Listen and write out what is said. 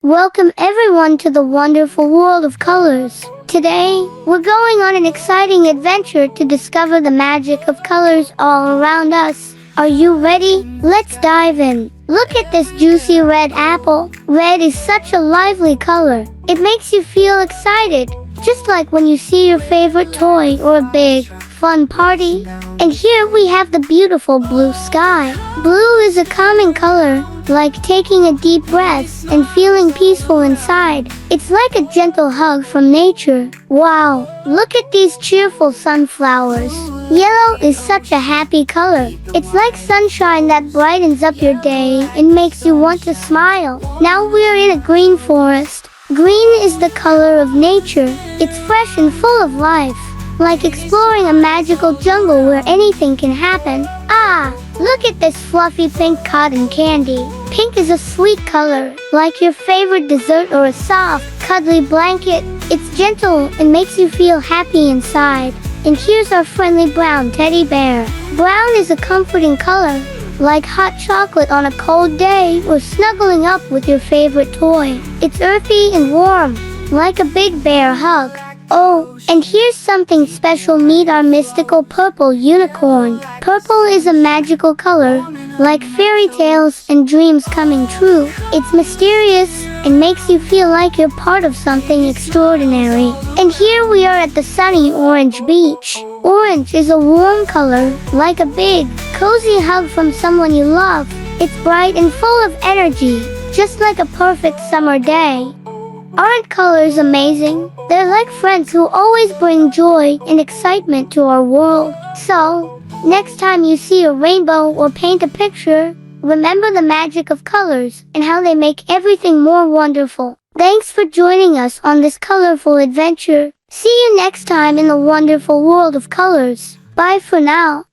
Welcome everyone to the wonderful world of colors. Today, we're going on an exciting adventure to discover the magic of colors all around us. Are you ready? Let's dive in. Look at this juicy red apple. Red is such a lively color. It makes you feel excited, just like when you see your favorite toy or a big, fun party. And here we have the beautiful blue sky. Blue is a calming color, like taking a deep breath and feeling peaceful inside. It's like a gentle hug from nature. Wow, look at these cheerful sunflowers. Yellow is such a happy color. It's like sunshine that brightens up your day and makes you want to smile. Now we're in a green forest. Green is the color of nature. It's fresh and full of life, like exploring a magical jungle where anything can happen. Ah, look at this fluffy pink cotton candy. Pink is a sweet color, like your favorite dessert or a soft, cuddly blanket. It's gentle and makes you feel happy inside. And here's our friendly brown teddy bear. Brown is a comforting color, like hot chocolate on a cold day or snuggling up with your favorite toy. It's earthy and warm, like a big bear hug. Oh, and here's something special. Meet our mystical purple unicorn. Purple is a magical color, like fairy tales and dreams coming true. It's mysterious and makes you feel like you're part of something extraordinary. And here we are at the sunny orange beach. Orange is a warm color, like a big, cozy hug from someone you love. It's bright and full of energy, just like a perfect summer day. Aren't colors amazing? They're like friends who always bring joy and excitement to our world. So, next time you see a rainbow or paint a picture, remember the magic of colors and how they make everything more wonderful. Thanks for joining us on this colorful adventure. See you next time in the wonderful world of colors. Bye for now.